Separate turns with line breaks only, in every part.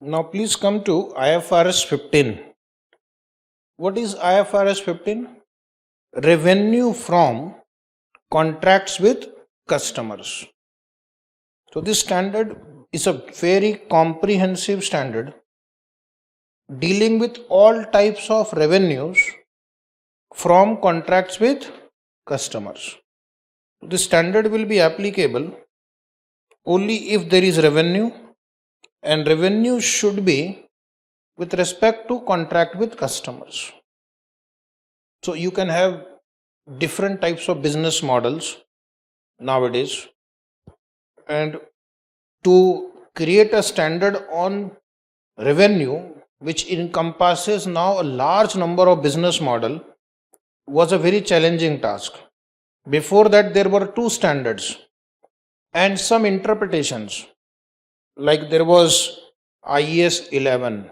Now please come to IFRS 15. What is IFRS 15? Revenue from contracts with customers. So this standard is a very comprehensive standard dealing with all types of revenues from contracts with customers. This standard will be applicable only if there is revenue, and revenue should be with respect to contract with customers. So you can have different types of business models nowadays, and to create a standard on revenue which encompasses now a large number of business model was a very challenging task. Before that there were two standards and some interpretations, like there was IAS 11,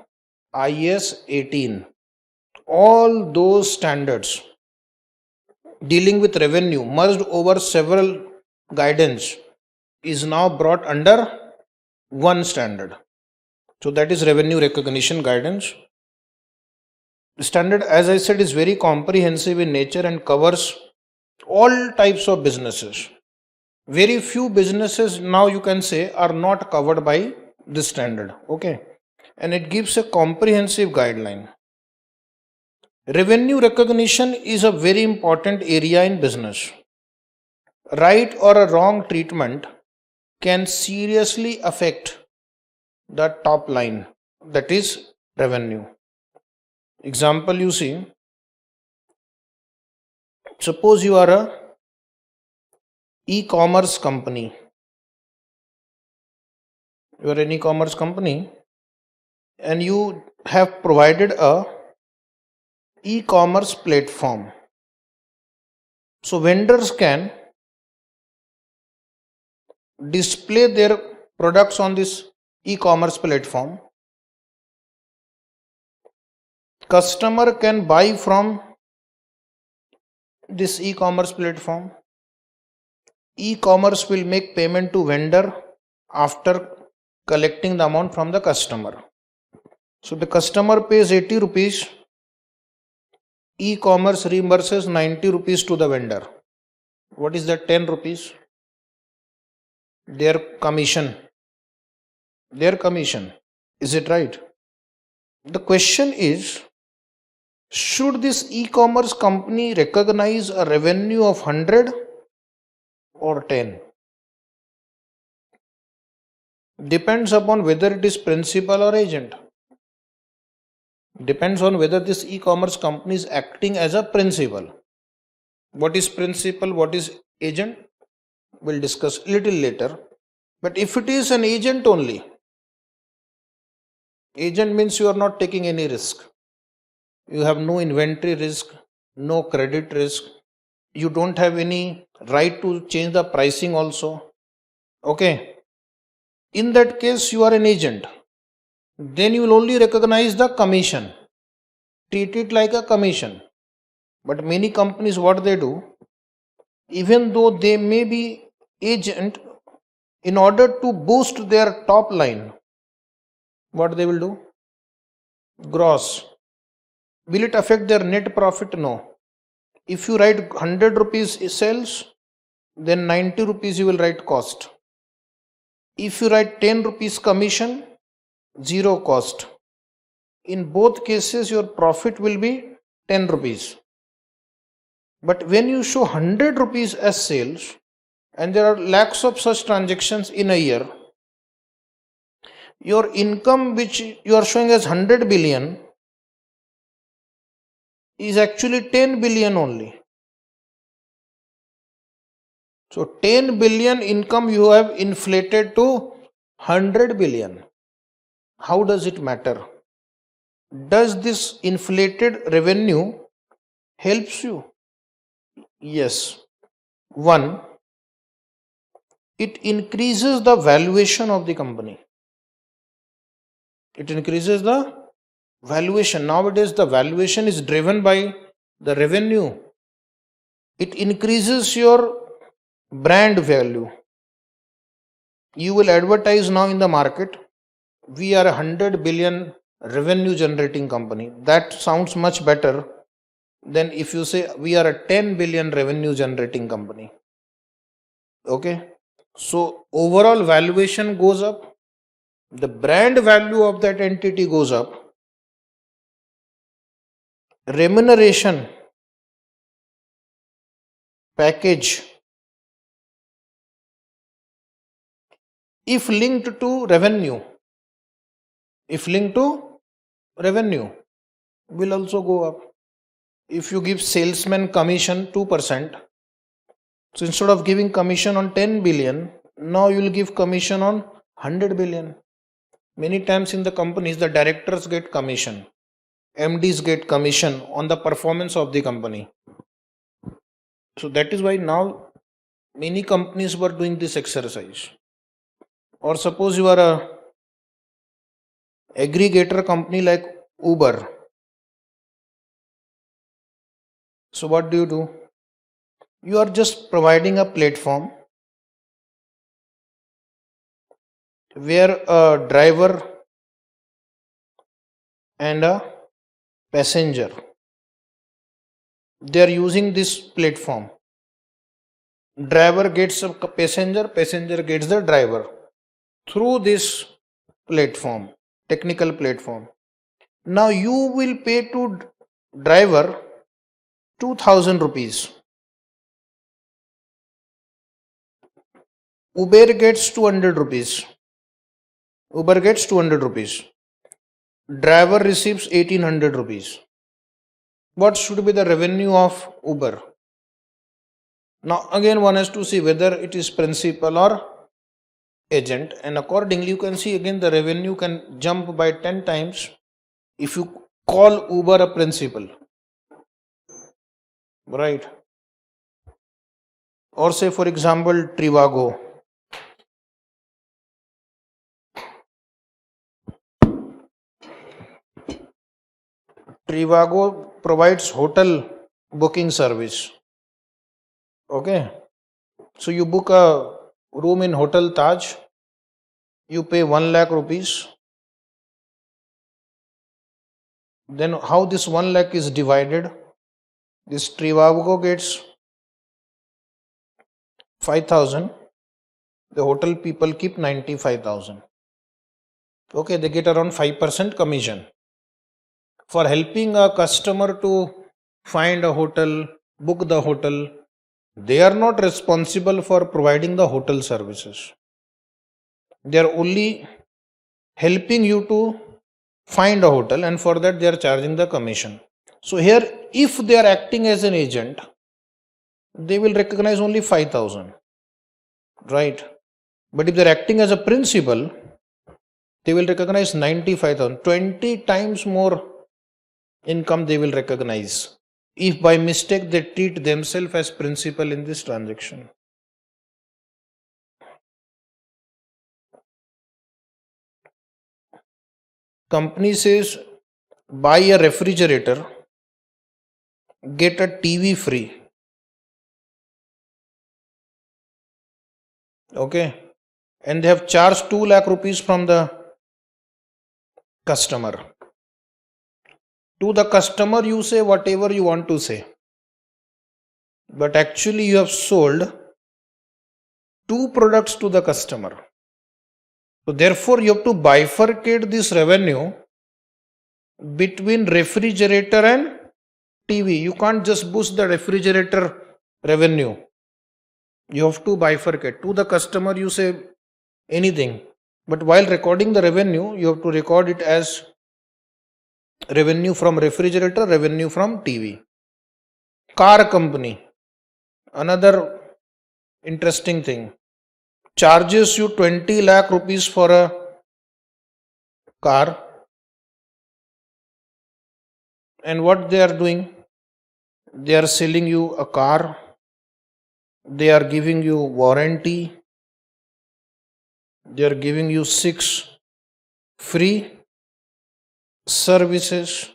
IAS 18. All those standards dealing with revenue merged over several guidance is now brought under one standard. So that is revenue recognition guidance. The standard, as I said, is very comprehensive in nature and covers all types of businesses. Very few businesses now you can say are not covered by this standard. Okay, and it gives a comprehensive guideline. Revenue recognition is a very important area in business. Right or a wrong treatment can seriously affect the top line, that is revenue. Example, you see, suppose you are a e-commerce company. You are an e-commerce company and you have provided a e-commerce platform. So vendors can display their products on this e-commerce platform. Customer can buy from this e-commerce platform. E-commerce will make payment to vendor after collecting the amount from the customer. So the customer pays 80 rupees, e-commerce reimburses 90 rupees to the vendor. What is that? 10 rupees? Their commission. Is it right? The question is, should this e-commerce company recognize a revenue of 100 or 10? Depends upon whether it is principal or agent. Depends on whether this e-commerce company is acting as a principal. What is principal, what is agent, we'll discuss a little later. But if it is an agent only, agent means you are not taking any risk. You have no inventory risk, no credit risk. You don't have any right to change the pricing also. Okay. In that case, you are an agent. Then you will only recognize the commission. Treat it like a commission. But many companies, what they do, even though they may be agent, in order to boost their top line, what they will do? Gross. Will it affect their net profit? No. If you write 100 rupees sales, then 90 rupees you will write cost. If you write 10 rupees commission, 0 cost. In both cases, your profit will be 10 rupees. But when you show 100 rupees as sales, and there are lakhs of such transactions in a year, your income which you are showing as 100 billion is actually 10 billion only. So 10 billion income you have inflated to 100 billion. How does it matter? Does this inflated revenue helps you? Yes. One, it increases the valuation of the company. It increases the valuation. Nowadays the valuation is driven by the revenue. It increases your brand value. You will advertise now in the market. we are a 100 billion revenue generating company. That sounds much better than if you say we are a 10 billion revenue generating company. Okay. So overall valuation goes up, the brand value of that entity goes up, remuneration package, if linked to revenue, if linked to revenue, will also go up. If you give salesman commission 2%, so instead of giving commission on 10 billion, now you will give commission on 100 billion. Many times in the companies, the directors get commission, MDs get commission on the performance of the company. So that is why now many companies were doing this exercise. Or suppose you are a aggregator company like Uber. So what do? You are just providing a platform where a driver and a passenger, they are using this platform. Driver gets a passenger, passenger gets the driver through this platform, technical platform. Now you will pay to driver 2000 rupees. Uber gets 200 rupees. Uber gets 200 rupees. Driver receives 1800 rupees. What should be the revenue of Uber? Now again one has to see whether it is principal or agent, and accordingly you can see again the revenue can jump by 10 times if you call Uber a principal, right? Or say for example Trivago. Trivago provides hotel booking service. Okay, so you book a room in Hotel Taj, you pay 1 lakh rupees. Then how this 1 lakh is divided? This Trivago gets 5,000. The hotel people keep 95,000. Okay, they get around 5% commission for helping a customer to find a hotel, book the hotel. They are not responsible for providing the hotel services. They are only helping you to find a hotel, and for that they are charging the commission. So here, if they are acting as an agent, they will recognize only 5,000, right? But if they are acting as a principal, they will recognize 95,000. 20 times more income they will recognize if by mistake they treat themselves as principal in this transaction. Company says buy a refrigerator, get a TV free. Okay, and they have charged 2 lakh rupees from the customer. To the customer you say whatever you want to say, but actually you have sold 2 products to the customer. So therefore you have to bifurcate this revenue between refrigerator and TV. You can't just boost the refrigerator revenue. You have to bifurcate. To the customer you say anything, but while recording the revenue you have to record it as revenue from refrigerator, revenue from TV. Car company, another interesting thing, charges you 20 lakh rupees for a car, and what they are doing, they are selling you a car, they are giving you warranty, they are giving you 6 free services.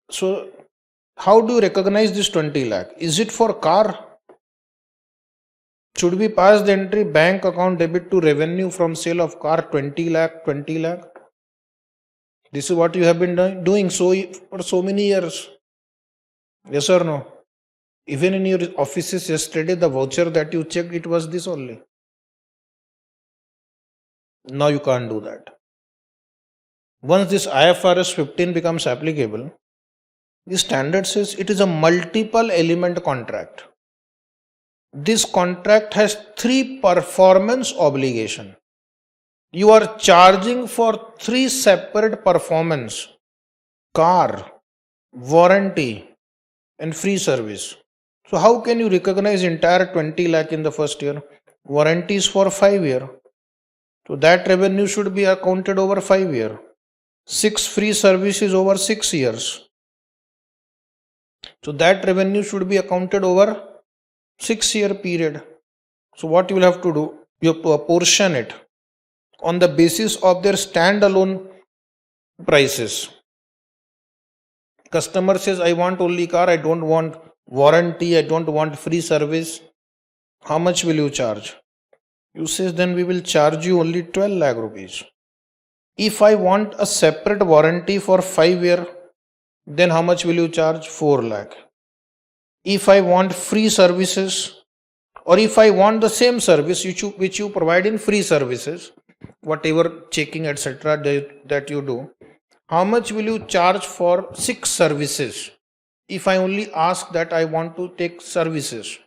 So how do you recognize this 20 lakh? Is it for car? Should we pass the entry bank account debit to revenue from sale of car 20 lakh, 20 lakh? This is what you have been doing for so many years. Yes or no? Even in your offices yesterday, the voucher that you checked, it was this only. Now you can't do that. Once this IFRS 15 becomes applicable, the standard says it is a multiple element contract. This contract has 3 performance obligation. You are charging for 3 separate performance: car, warranty, and free service. So how can you recognize entire 20 lakh in the first year? Warranty is for 5 years. So that revenue should be accounted over 5 years. 6 free services over 6 years. So that revenue should be accounted over 6-year period. So what you will have to do, you have to apportion it on the basis of their standalone prices. Customer says, I want only car, I don't want warranty, I don't want free service. How much will you charge? You say, then we will charge you only 12 lakh rupees. If I want a separate warranty for 5 years, then how much will you charge? 4 lakh. If I want free services, or if I want the same service which you provide in free services, whatever checking etc. that you do, how much will you charge for 6 services? If I only ask that I want to take services,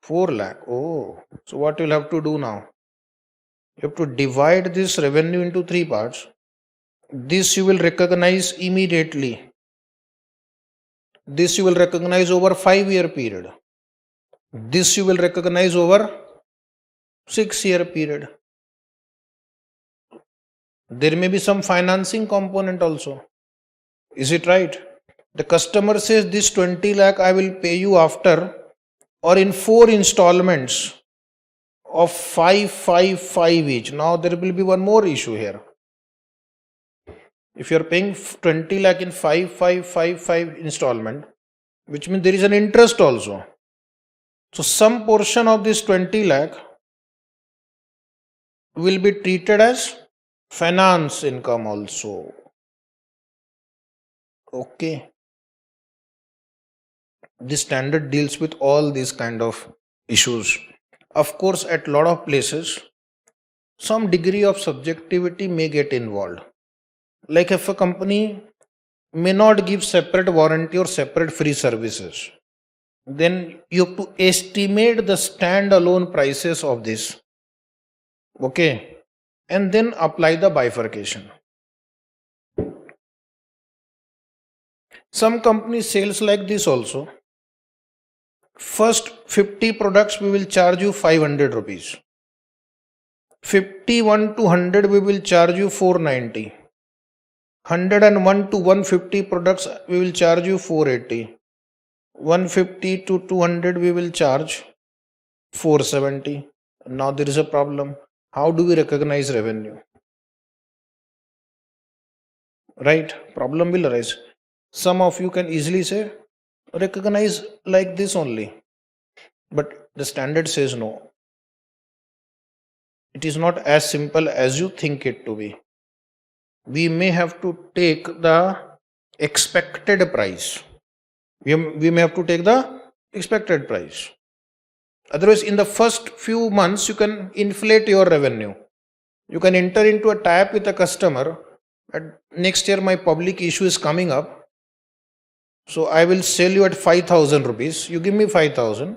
4 lakh. Oh, so what you'll have to do now? You have to divide this revenue into 3 parts. This you will recognize immediately. This you will recognize over 5-year period. This you will recognize over 6-year period. There may be some financing component also. Is it right? The customer says this 20 lakh I will pay you after or in 4 installments of 555 each. Now there will be one more issue here. If you are paying 20 lakh in 5555 installment, which means there is an interest also. So some portion of this 20 lakh will be treated as finance income also. Okay. This standard deals with all these kind of issues. Of course, at a lot of places, some degree of subjectivity may get involved. Like if a company may not give separate warranty or separate free services, then you have to estimate the standalone prices of this. Okay. And then apply the bifurcation. Some company sales like this also. First 50 products we will charge you 500 rupees. 51 to 100 we will charge you 490. 101 to 150 products we will charge you 480. 150 to 200 we will charge 470. Now there is a problem. How do we recognize revenue? Right? Problem will arise. Some of you can easily say, recognize like this only. But the standard says no. It is not as simple as you think it to be. We may have to take the expected price. We may have to take the expected price. Otherwise, in the first few months, you can inflate your revenue. You can enter into a tie-up with a customer. Next year, my public issue is coming up. So I will sell you at 5,000 rupees. You give me 5,000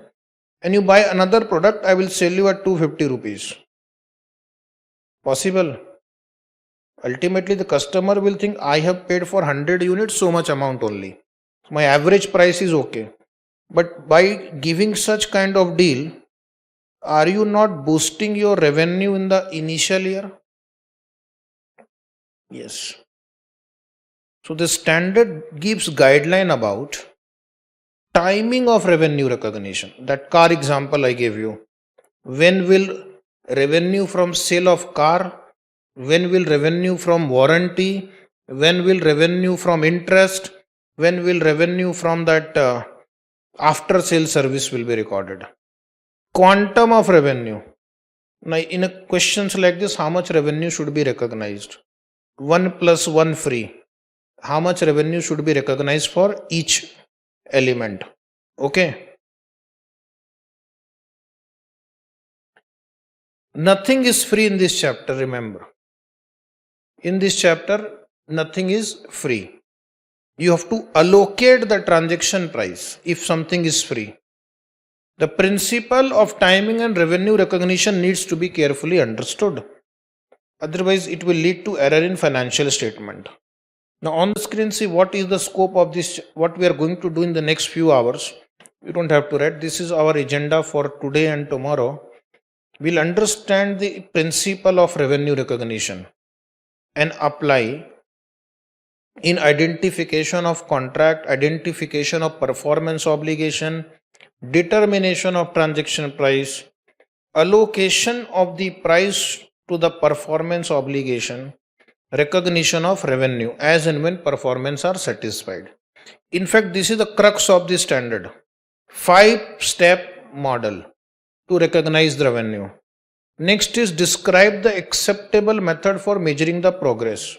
and you buy another product. I will sell you at 250 rupees. Possible. Ultimately, the customer will think I have paid for 100 units, so much amount only. My average price is okay. But by giving such kind of deal, are you not boosting your revenue in the initial year? Yes. So the standard gives guideline about timing of revenue recognition. That car example I gave you. When will revenue from sale of car? When will revenue from warranty? When will revenue from interest? When will revenue from that after sale service will be recorded? quantum of revenue. Now, in a questions like this, how much revenue should be recognized? 1 plus 1 free. How much revenue should be recognized for each element? Okay. Nothing is free in this chapter, remember. In this chapter, nothing is free. You have to allocate the transaction price if something is free. The principle of timing and revenue recognition needs to be carefully understood. Otherwise, it will lead to error in financial statement. Now on the screen, see what is the scope of this, what we are going to do in the next few hours. You don't have to read. This is our agenda for today and tomorrow. We'll understand the principle of revenue recognition and apply in identification of contract, identification of performance obligation, determination of transaction price, allocation of the price to the performance obligation, recognition of revenue as and when performance are satisfied. In fact, this is the crux of the standard. 5-step model to recognize the revenue. Next is describe the acceptable method for measuring the progress.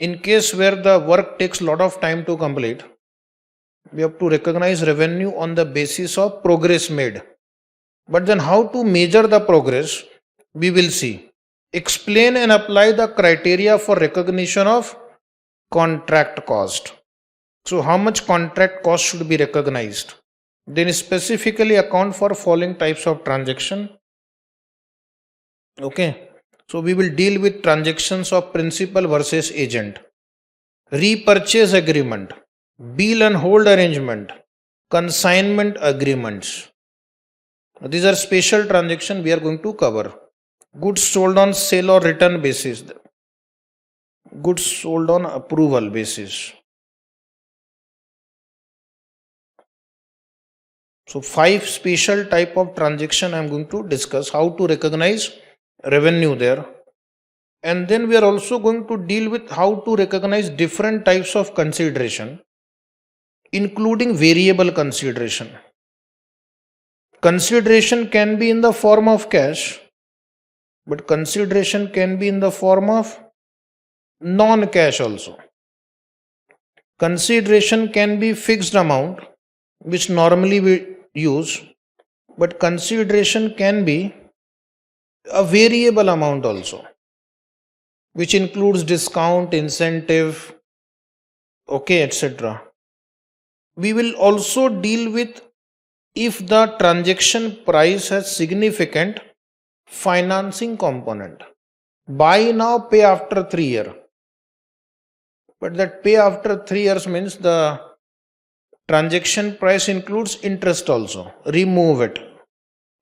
In case where the work takes a lot of time to complete, we have to recognize revenue on the basis of progress made. But then how to measure the progress, we will see. Explain and apply the criteria for recognition of contract cost. So how much contract cost should be recognized? Then specifically account for following types of transaction. Okay. So we will deal with transactions of principal versus agent, repurchase agreement, bill and hold arrangement, consignment agreements. These are special transactions we are going to cover. Goods sold on sale or return basis, goods sold on approval basis. So 5 special type of transaction I am going to discuss, how to recognize revenue there. And then we are also going to deal with how to recognize different types of consideration, including variable consideration. Consideration can be in the form of cash, but consideration can be in the form of non-cash also. Consideration can be fixed amount, which normally we use, but consideration can be a variable amount also, which includes discount, incentive, okay, etc. We will also deal with if the transaction price has significant financing component. Buy now, pay after 3 years. But that pay after 3 years means the transaction price includes interest also. Remove it.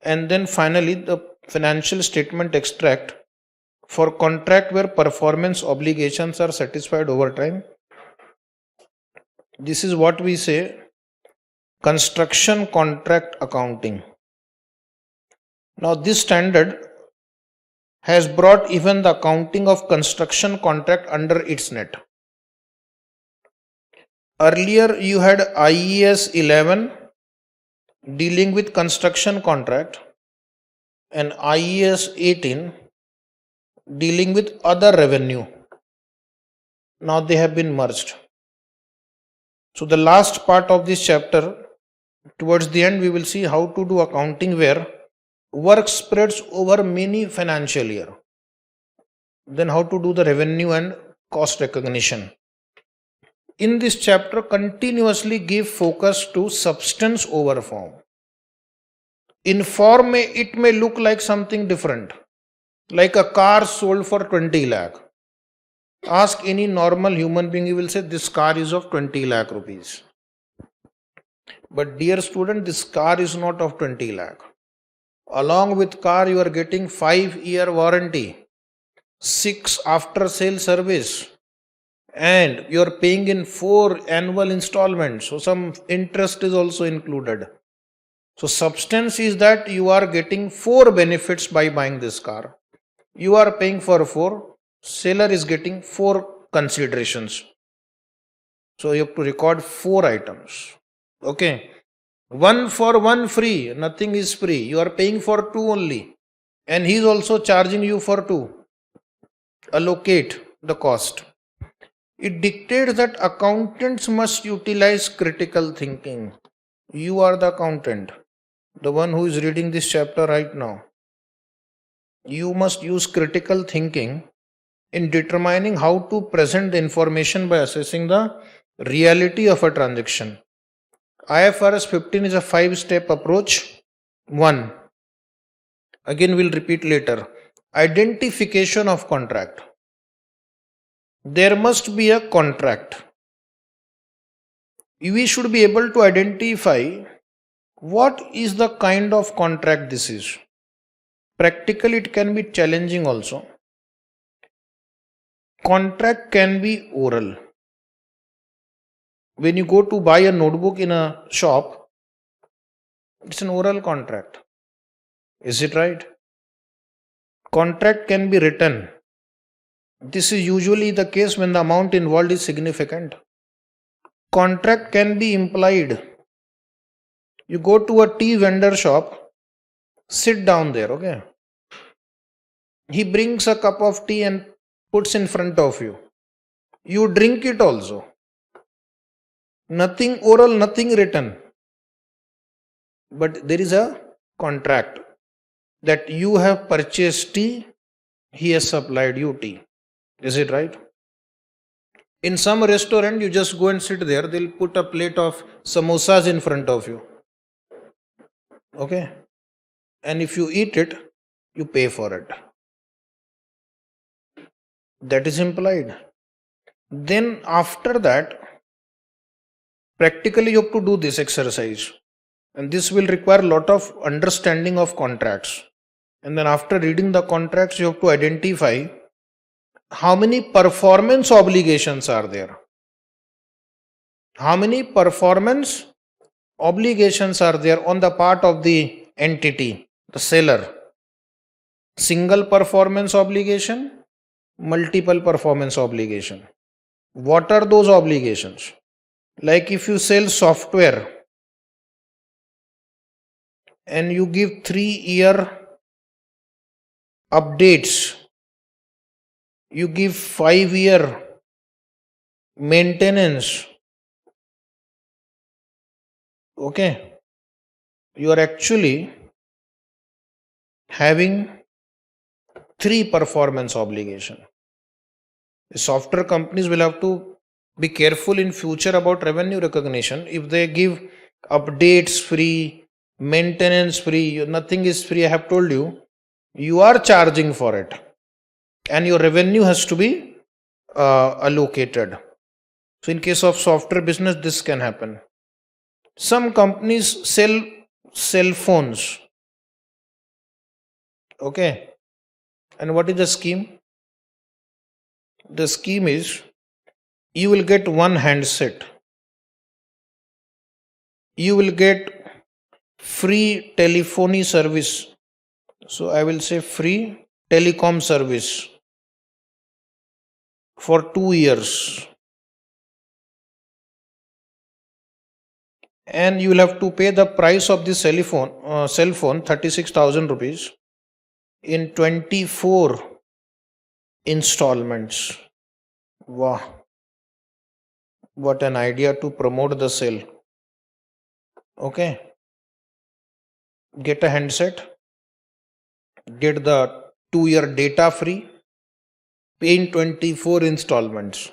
And then finally the financial statement extract for contract where performance obligations are satisfied over time. This is what we say construction contract accounting. Now this standard has brought even the accounting of construction contract under its net. Earlier you had IES 11 dealing with construction contract and IES 18 dealing with other revenue. Now they have been merged. So the last part of this chapter, towards the end, we will see how to do accounting where work spreads over many financial year. Then how to do the revenue and cost recognition. In this chapter, continuously give focus to substance over form. In form, it may look like something different, like a car sold for 20 lakh. Ask any normal human being, he will say this car is of 20 lakh rupees. But dear student, this car is not of 20 lakh. Along with car, you are getting 5-year warranty, 6 after sale service, and you are paying in 4 annual installments. So some interest is also included. So substance is that you are getting 4 benefits by buying this car. You are paying for 4. Seller is getting 4 considerations. So you have to record 4 items. Okay. 1 for 1 free, nothing is free. You are paying for 2 only. And he is also charging you for 2. Allocate the cost. It dictates that accountants must utilize critical thinking. You are the accountant, the one who is reading this chapter right now. You must use critical thinking in determining how to present the information by assessing the reality of a transaction. IFRS 15 is a 5-step approach. 1. Again, we'll repeat later. Identification of contract. There must be a contract. We should be able to identify what is the kind of contract this is. Practically, it can be challenging also. Contract can be oral. When you go to buy a notebook in a shop, it's an oral contract. Is it right? Contract can be written. This is usually the case when the amount involved is significant. Contract can be implied. You go to a tea vendor shop, sit down there, okay? He brings a cup of tea and puts in front of you. You drink it also. Nothing oral, nothing written. But there is a contract that you have purchased tea, he has supplied you tea. Is it right? In some restaurant, you just go and sit there, they'll put a plate of samosas in front of you. Okay? And if you eat it, you pay for it. That is implied. Then after that, practically you have to do this exercise. And this will require a lot of understanding of contracts. And then after reading the contracts, you have to identify how many performance obligations are there. How many performance obligations are there on the part of the entity, the seller. Single performance obligation, multiple performance obligation. What are those obligations? Like if you sell software and you give 3-year updates, you give 5-year maintenance, okay, you are actually having 3 performance obligation. The software companies will have to be careful in future about revenue recognition. If they give updates free, maintenance free, nothing is free, I have told you, you are charging for it. And your revenue has to be allocated. So in case of software business, this can happen. Some companies sell cell phones. Okay. And what is the scheme? The scheme is you will get one handset. You will get free telephony service. So I will say free telecom service for 2 years. And you will have to pay the price of the cell phone 36,000 rupees in 24 installments. Wow. What an idea to promote the sale. Okay. Get a handset. Get the 2-year data free. Pay in 24 installments.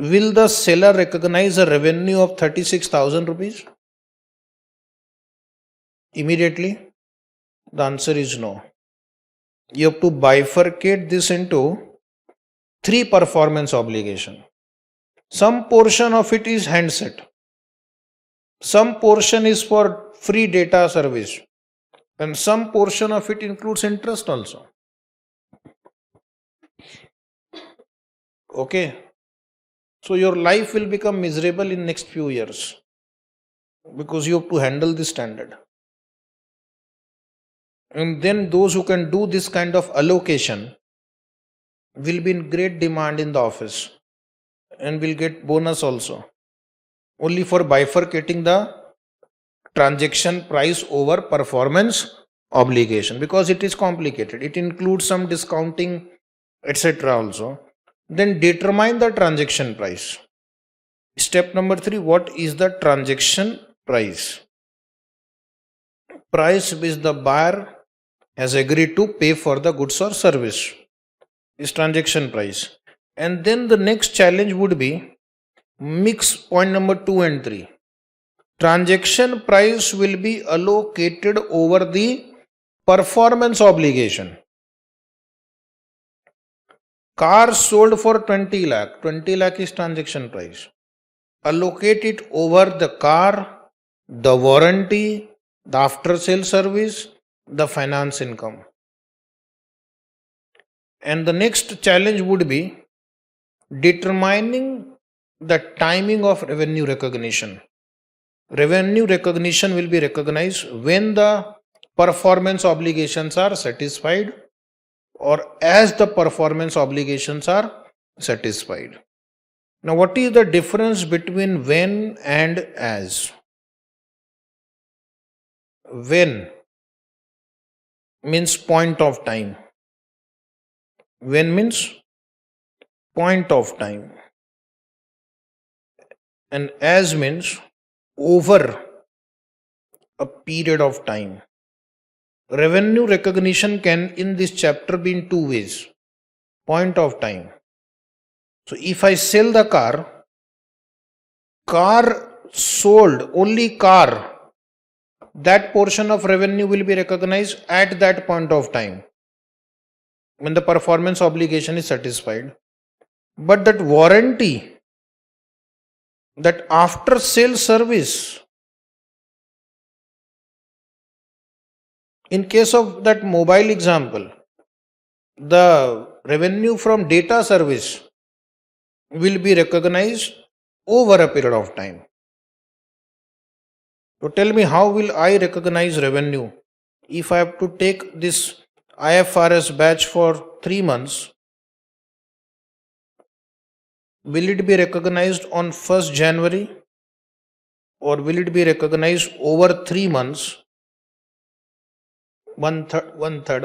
Will the seller recognize a revenue of 36,000 rupees? Immediately? The answer is no. You have to bifurcate this into 3 performance obligation. Some portion of it is handset. Some portion is for free data service. And some portion of it includes interest also. Okay. So your life will become miserable in next few years. Because you have to handle this standard. And then those who can do this kind of allocation will be in great demand in the office and will get bonus also. only for bifurcating the transaction price over performance obligation, because it is complicated. It includes some discounting, etc. also. Then determine the transaction price. Step number 3, what is the transaction price? Price which the buyer has agreed to pay for the goods or service is transaction price. And then the next challenge would be mix point number 2 and 3. Transaction price will be allocated over the performance obligation. Car sold for 20 lakh. 20 lakh is transaction price. Allocate it over the car, the warranty, the after sale service, the finance income. And the next challenge would be determining the timing of revenue recognition. Revenue recognition will be recognized when the performance obligations are satisfied or as the performance obligations are satisfied. Now, what is the difference between when and as? When means point of time. When means point of time. And as means over a period of time. Revenue recognition can in this chapter be in 2 ways. Point of time. So if I sell the car sold, only car, that portion of revenue will be recognized at that point of time when the performance obligation is satisfied. But that warranty, that after sale service, in case of that mobile example, the revenue from data service will be recognized over a period of time. So tell me, how will I recognize revenue? If I have to take this IFRS batch for 3 months, will it be recognized on 1st January or will it be recognized over 3 months? One third,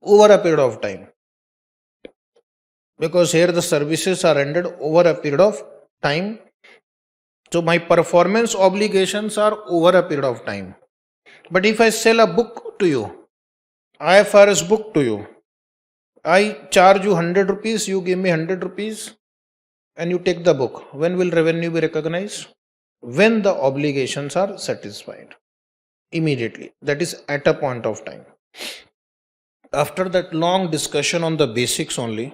over a period of time. Because here the services are rendered over a period of time. So my performance obligations are over a period of time. But if I sell a book to you, IFRS book to you, I charge you 100 rupees, you give me 100 rupees and you take the book. When will revenue be recognized? When the obligations are satisfied. Immediately. That is at a point of time. After that long discussion on the basics only,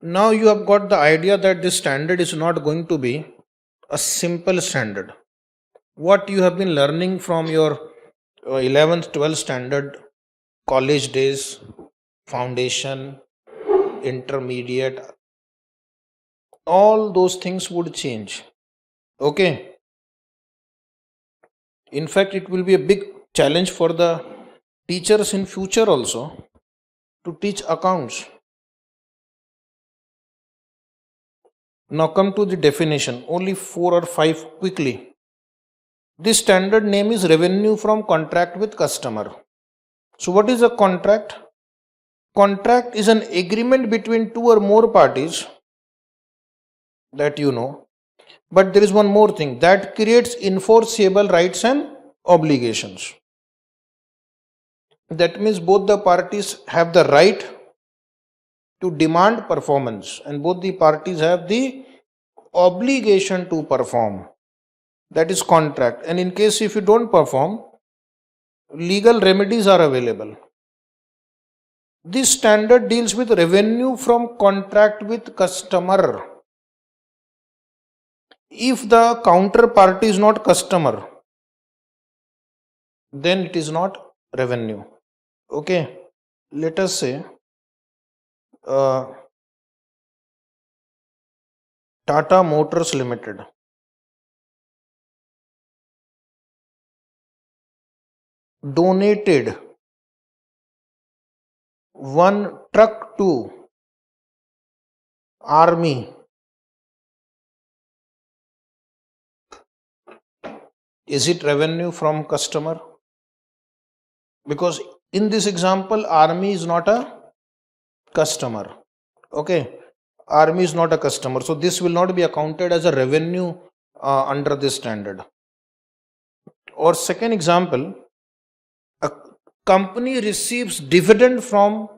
now you have got the idea that this standard is not going to be a simple standard. What you have been learning from your 11th, 12th standard, college days, foundation, intermediate, all those things would change. Okay. In fact, it will be a big challenge for the teachers in future also to teach accounts. Now come to the definition, only 4 or 5 quickly. This standard name is revenue from contract with customer. So what is a contract? Contract is an agreement between 2 or more parties that you know. But there is one more thing that creates enforceable rights and obligations. That means both the parties have the right to demand performance and both the parties have the obligation to perform. That is contract. And in case if you don't perform, legal remedies are available. This standard deals with revenue from contract with customer. If the counterparty is not customer, then it is not revenue. Okay, let us say Tata Motors Limited donated 1 truck to army Is it revenue from customer? Because in this example, army is not a customer. Okay, army is not a customer, so this will not be accounted as a revenue under this standard. Or second example, a company receives dividend from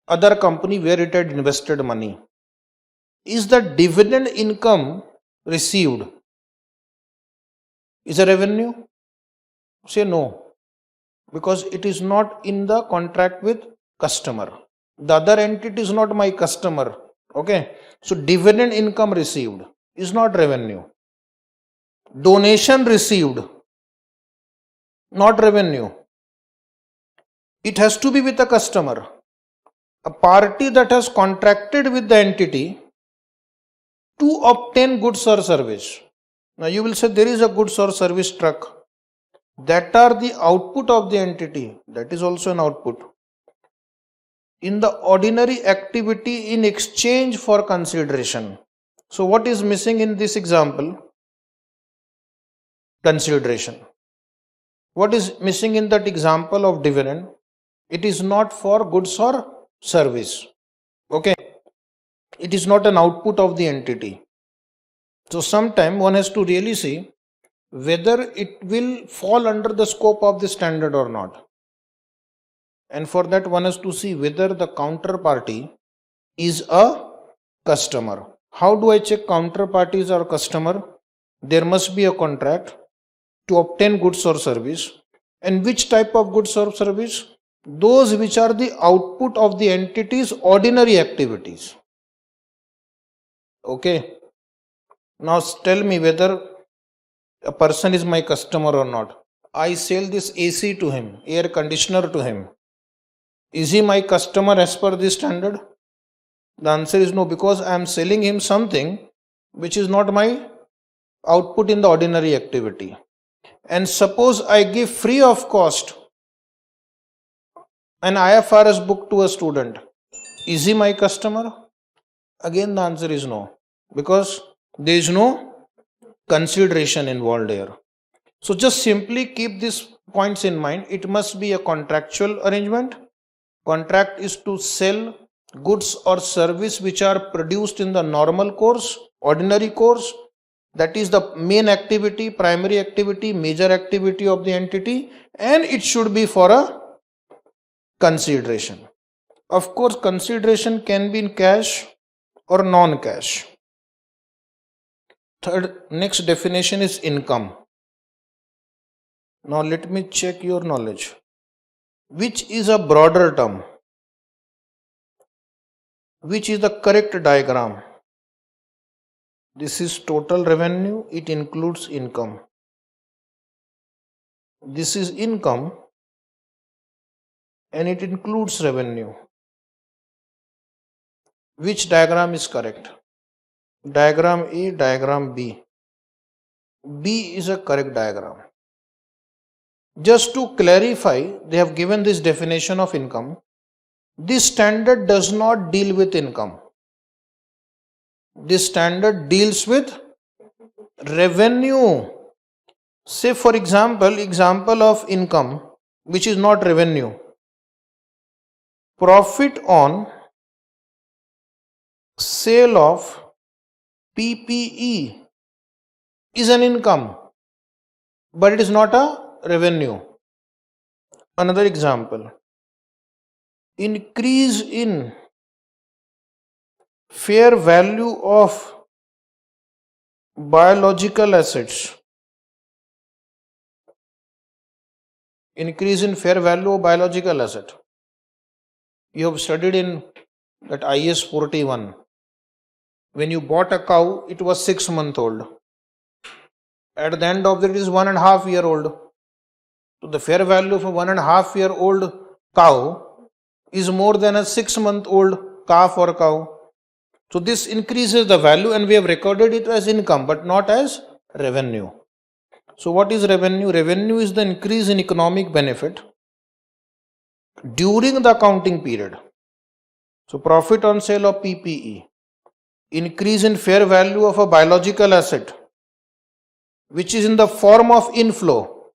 other company where it had invested money. Is the dividend income received is a revenue? Say no, because it is not in the contract with customer. The other entity is not my customer. Okay, so dividend income received is not revenue. Donation received, not revenue. It has to be with the customer. A party that has contracted with the entity to obtain goods or service. Now you will say there is a goods or service truck. That are the output of the entity. That is also an output. In the ordinary activity in exchange for consideration. So what is missing in this example? Consideration. What is missing in that example of dividend? It is not for goods or service. Okay. It is not an output of the entity. So sometime one has to really see whether it will fall under the scope of the standard or not. And for that one has to see whether the counterparty is a customer. How do I check counterparties or customer? There must be a contract to obtain goods or service. And which type of goods or service? Those which are the output of the entity's ordinary activities. Okay. Now tell me whether a person is my customer or not. I sell this AC to him, air conditioner to him. Is he my customer as per this standard? The answer is no, because I am selling him something which is not my output in the ordinary activity. And suppose I give free of cost an IFRS book to a student. Is he my customer? Again the answer is no, because there is no consideration involved here. So just simply keep these points in mind. It must be a contractual arrangement. Contract is to sell goods or service which are produced in the normal course, ordinary course. That is the main activity, primary activity, major activity of the entity, and it should be for a consideration. Of course, consideration can be in cash or non-cash. Third, next definition is income. Now let me check your knowledge. Which is a broader term? Which is the correct diagram? This is total revenue, it includes income. This is income and it includes revenue. Which diagram is correct? Diagram A, diagram B. B is a correct diagram. Just to clarify, they have given this definition of income. This standard does not deal with income. This standard deals with revenue. Say for example of income which is not revenue. Profit on sale of PPE is an income, but it is not a revenue. Another example, increase in fair value of biological assets. Increase in fair value of biological asset. You have studied in that IS 41. When you bought a cow, it was 6 months old. At the end of it is 1.5 year old. So the fair value of a 1.5 year old cow is more than a 6 month old calf or cow. So this increases the value and we have recorded it as income but not as revenue. So what is revenue? Revenue is the increase in economic benefit during the accounting period. So profit on sale of PPE, increase in fair value of a biological asset which is in the form of inflow.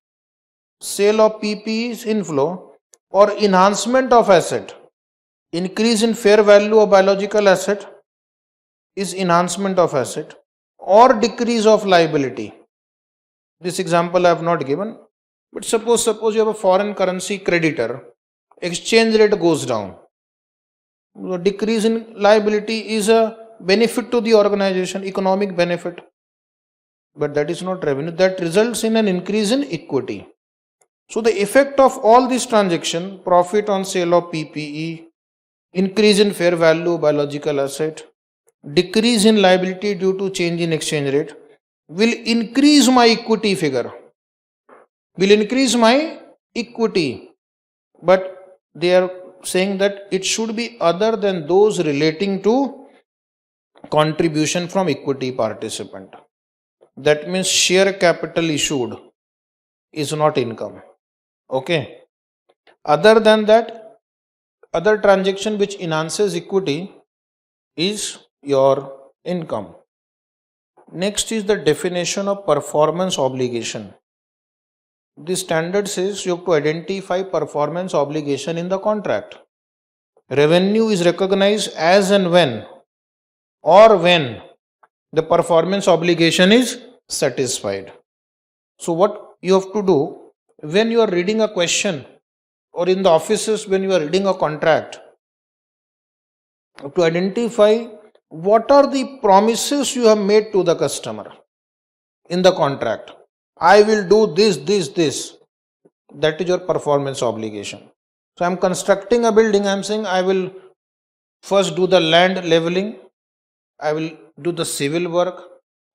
Sale of PPE is inflow, or enhancement of asset. Increase in fair value of biological asset is enhancement of asset, or decrease of liability. This example I have not given, but suppose you have a foreign currency creditor, exchange rate goes down. The decrease in liability is a benefit to the organization, economic benefit, but that is not revenue. That results in an increase in equity. So the effect of all these transactions, profit on sale of PPE, increase in fair value of biological asset, decrease in liability due to change in exchange rate, will increase my equity figure, will increase my equity. But they are saying that it should be other than those relating to contribution from equity participant. That means share capital issued is not income. Okay. Other than that, other transaction which enhances equity is your income. Next is the definition of performance obligation. The standard says you have to identify performance obligation in the contract. Revenue is recognized as and when, or when the performance obligation is satisfied. So what you have to do when you are reading a question, or in the offices when you are reading a contract, to identify what are the promises you have made to the customer in the contract. I will do this. That is your performance obligation. So I am constructing a building, I am saying I will first do the land leveling, I will do the civil work,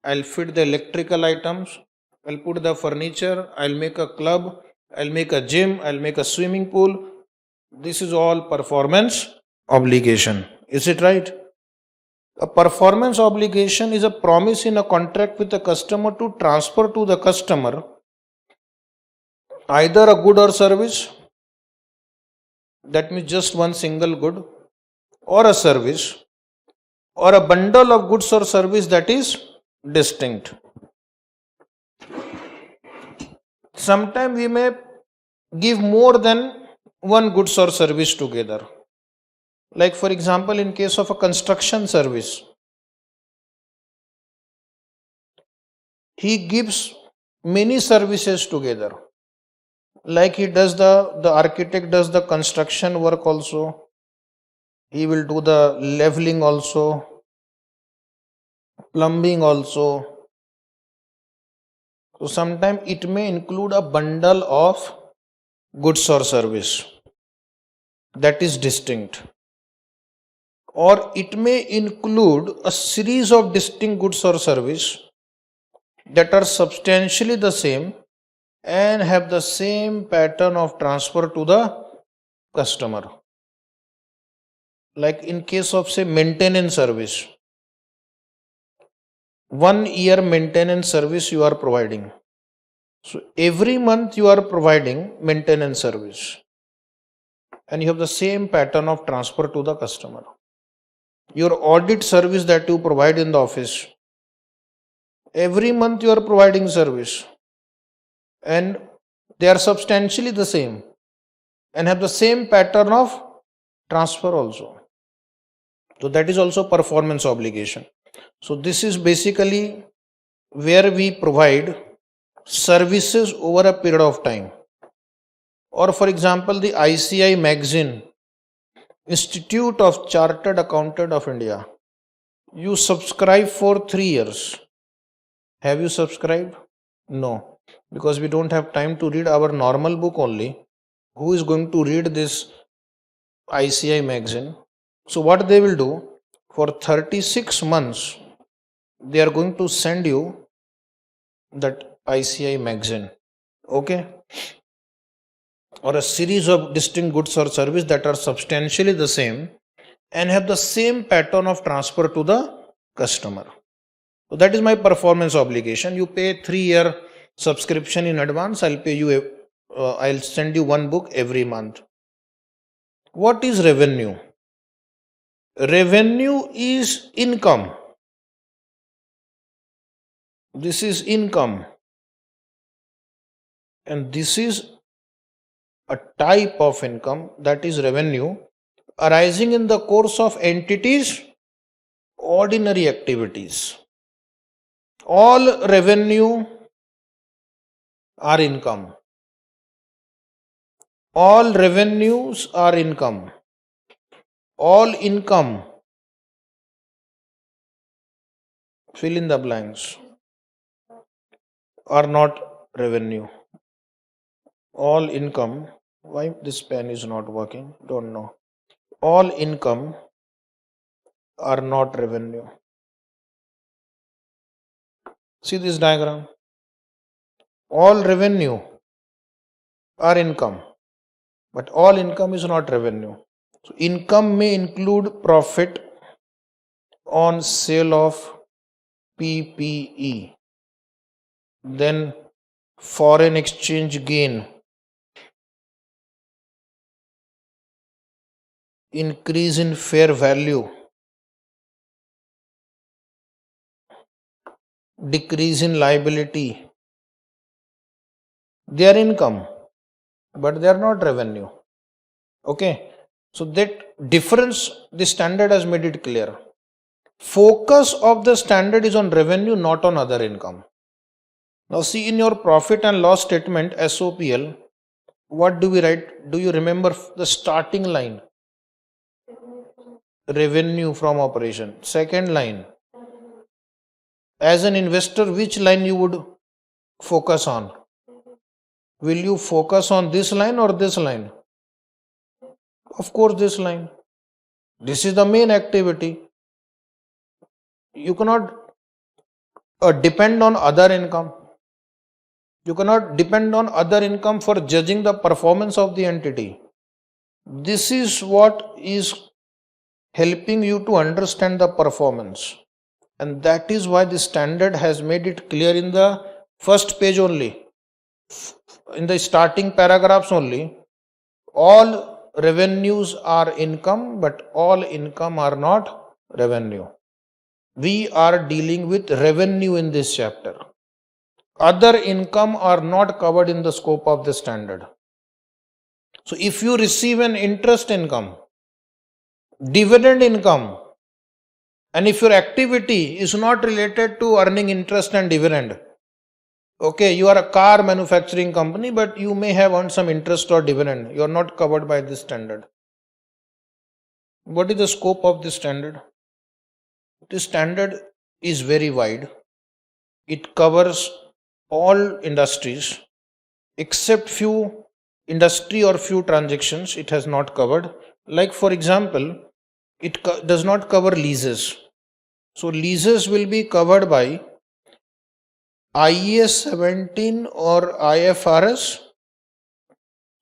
I will fit the electrical items, I will put the furniture, I will make a club, I will make a gym, I will make a swimming pool. This is all performance obligation. Is it right? A performance obligation is a promise in a contract with the customer to transfer to the customer either a good or service, that means just one single good, or a service, or a bundle of goods or service that is distinct. Sometimes we may give more than one goods or service together. Like for example, in case of a construction service, he gives many services together. Like he does the architect does the construction work also, he will do the leveling also, plumbing also. So sometimes it may include a bundle of goods or service that is distinct, or it may include a series of distinct goods or service that are substantially the same and have the same pattern of transfer to the customer. Like in case of say maintenance service, 1 year maintenance service you are providing. So every month you are providing maintenance service and you have the same pattern of transfer to the customer. Your audit service that you provide in the office, every month you are providing service and they are substantially the same and have the same pattern of transfer also. So that is also performance obligation. So this is basically where we provide services over a period of time. Or for example, the ICAI magazine, Institute of Chartered Accountant of India, you subscribe for 3 years. Have you subscribed? No, because we don't have time to read our normal book only. Who is going to read this ICAI magazine? So what they will do, for 36 months, they are going to send you that ICAI magazine. Okay? Or a series of distinct goods or service that are substantially the same and have the same pattern of transfer to the customer. So that is my performance obligation. You pay 3-year subscription in advance. I'll send you one book every month. What is revenue? Revenue is income. This is income. And this is a type of income, that is revenue, arising in the course of entities' ordinary activities. All revenue are income. All revenues are income. All income, fill in the blanks, are not revenue. All income, why this pen is not working? Don't know. All income are not revenue. See this diagram? All revenue are income, but all income is not revenue. So income may include profit on sale of PPE, then foreign exchange gain, increase in fair value, decrease in liability. They are income, but they are not revenue. Okay, so that difference, the standard has made it clear. Focus of the standard is on revenue, not on other income. Now see, in your profit and loss statement, SOPL, what do we write? Do you remember the starting line? Revenue from operation. Second line, as an investor, which line you would focus on? Will you focus on this line or this line? Of course, this line. This is the main activity. You cannot depend on other income. You cannot depend on other income for judging the performance of the entity. This is what is helping you to understand the performance. And that is why the standard has made it clear in the first page only, in the starting paragraphs only. All revenues are income, but all income are not revenue. We are dealing with revenue in this chapter. Other income are not covered in the scope of the standard. So if you receive an interest income, dividend income, and if your activity is not related to earning interest and dividend, okay, you are a car manufacturing company, but you may have earned some interest or dividend, you are not covered by this standard. What is the scope of this standard? This standard is very wide. It covers all industries except few industry or few transactions it has not covered. Like for example, it does not cover leases. So leases will be covered by IAS 17 or IFRS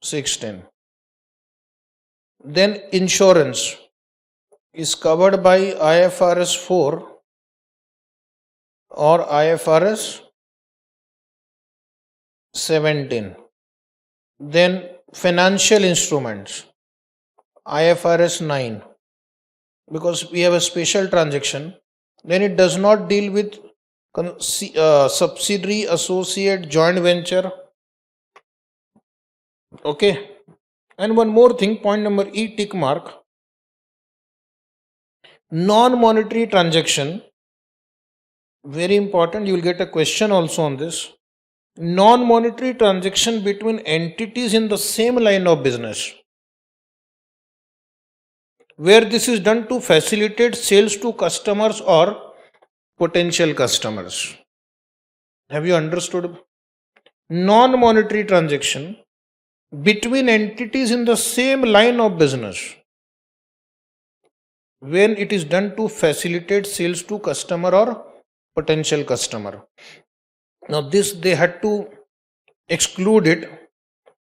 16. Then insurance is covered by IFRS 4 or IFRS 17. Then financial instruments, IFRS 9. Because we have a special transaction, then it does not deal with subsidiary, associate, joint venture. Okay. And one more thing, point number E, tick mark. Non-monetary transaction, very important, you will get a question also on this. Non-monetary transaction between entities in the same line of business, where this is done to facilitate sales to customers or potential customers. Have you understood? Non-monetary transaction between entities in the same line of business, when it is done to facilitate sales to customer or potential customer. Now this they had to exclude it.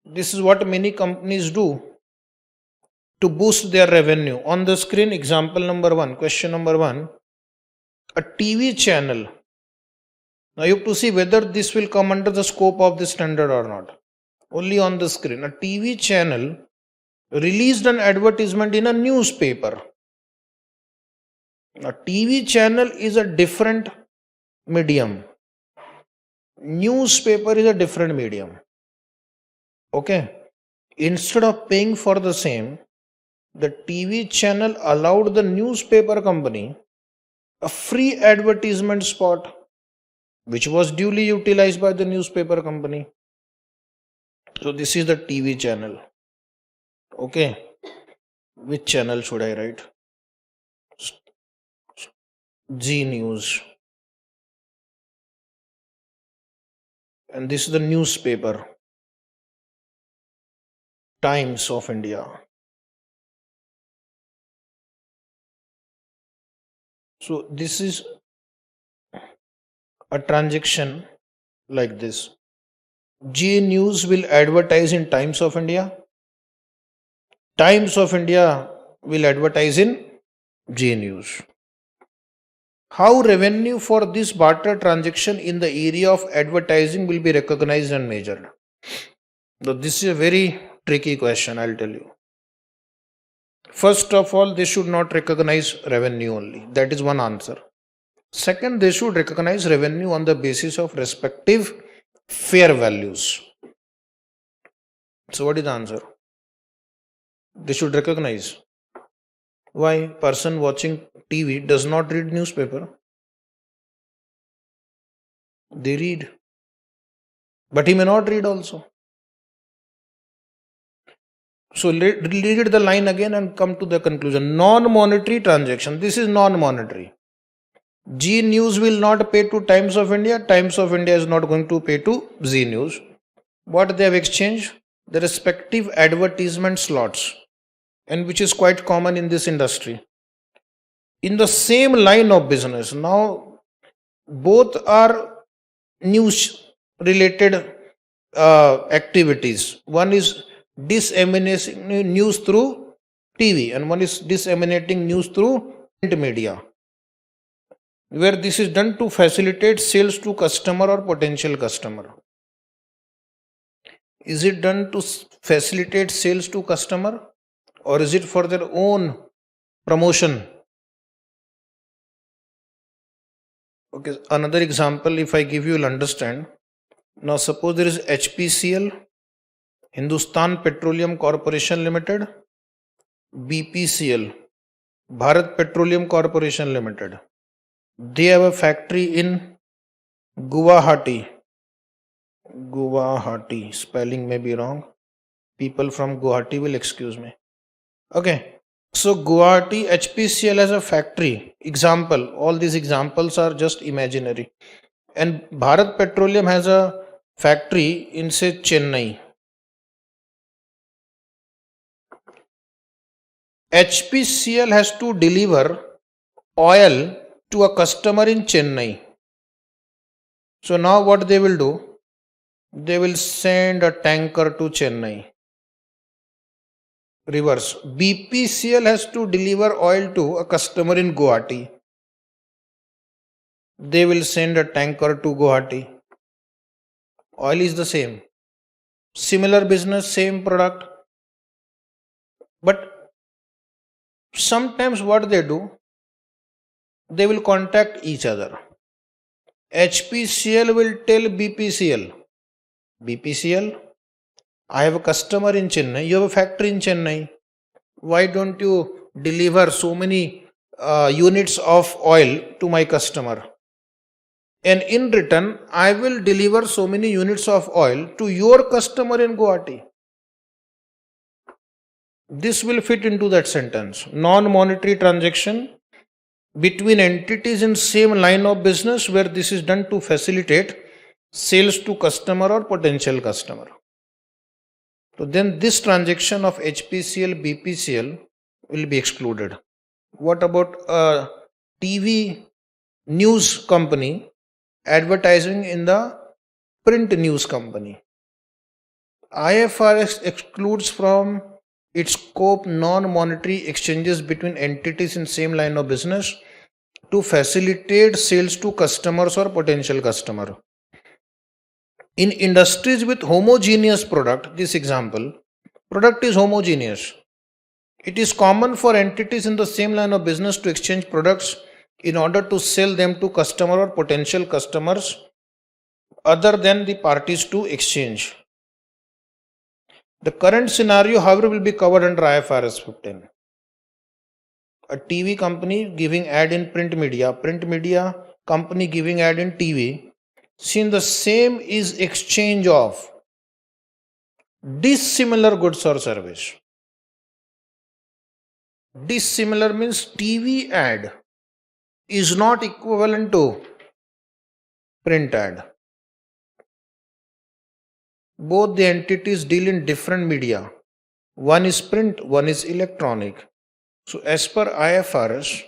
This is what many companies do to boost their revenue. On the screen, example number 1, question number 1, a TV channel. Now you have to see whether this will come under the scope of the standard or not. Only on the screen, a TV channel released an advertisement in a newspaper. A TV channel is a different medium. Newspaper is a different medium. Okay. Instead of paying for the same, the TV channel allowed the newspaper company a free advertisement spot, which was duly utilized by the newspaper company. So this is the TV channel. Okay. Which channel should I write? G News. And this is the newspaper, Times of India. So this is a transaction like this. G News will advertise in Times of India. Times of India will advertise in G News. How revenue for this barter transaction in the area of advertising will be recognized and measured? So this is a very tricky question, I'll tell you. First of all, they should not recognize revenue only. That is one answer. Second, they should recognize revenue on the basis of respective fair values. So what is the answer? They should recognize. Why? Person watching TV does not read newspaper. They read. But he may not read also. So read the line again and come to the conclusion. Non-monetary transaction. This is non-monetary. G News will not pay to Times of India. Times of India is not going to pay to Z News. What they have exchanged? The respective advertisement slots, and which is quite common in this industry. In the same line of business, now both are news related activities. One is disseminating news through TV and one is disseminating news through print media, where this is done to facilitate sales to customer or potential customer. Is it done to facilitate sales to customer or is it for their own promotion? Okay, another example, if I give you, you'll understand. Now suppose there is HPCL, Hindustan Petroleum Corporation Limited, BPCL, Bharat Petroleum Corporation Limited. They have a factory in Guwahati. Guwahati, spelling may be wrong. People from Guwahati will excuse me. Okay. So Guwahati HPCL has a factory. Example, all these examples are just imaginary. And Bharat Petroleum has a factory in say Chennai. HPCL has to deliver oil to a customer in Chennai. So now what they will do? They will send a tanker to Chennai. Reverse. BPCL has to deliver oil to a customer in Guwahati. They will send a tanker to Guwahati. Oil is the same. Similar business, same product. But sometimes what they do? They will contact each other. HPCL will tell BPCL, BPCL, I have a customer in Chennai, you have a factory in Chennai. Why don't you deliver so many units of oil to my customer? And in return, I will deliver so many units of oil to your customer in Guwahati. This will fit into that sentence. Non-monetary transaction between entities in same line of business where this is done to facilitate sales to customer or potential customer. So then this transaction of HPCL, BPCL will be excluded. What about a TV news company advertising in the print news company? IFRS excludes from its scope non-monetary exchanges between entities in same line of business to facilitate sales to customers or potential customer. In industries with homogeneous product, this example, product is homogeneous. It is common for entities in the same line of business to exchange products in order to sell them to customer or potential customers other than the parties to exchange. The current scenario, however, will be covered under IFRS 15. A TV company giving ad in print media company giving ad in TV, since the same is exchange of dissimilar goods or service. Dissimilar means TV ad is not equivalent to print ad. Both the entities deal in different media. One is print, one is electronic. So as per IFRS,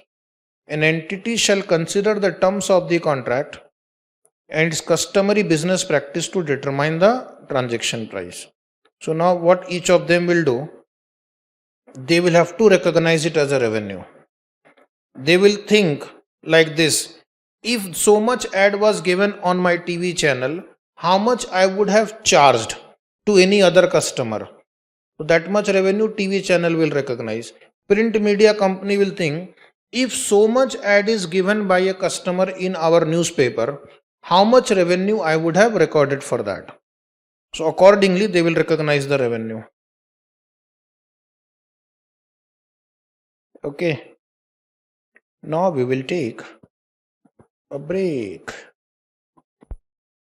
an entity shall consider the terms of the contract and its customary business practice to determine the transaction price. So now what each of them will do, they will have to recognize it as a revenue. They will think like this: if so much ad was given on my TV channel, how much I would have charged to any other customer? So that much revenue TV channel will recognize. Print media company will think, if so much ad is given by a customer in our newspaper, how much revenue I would have recorded for that. So accordingly, they will recognize the revenue. Okay. Now we will take a break.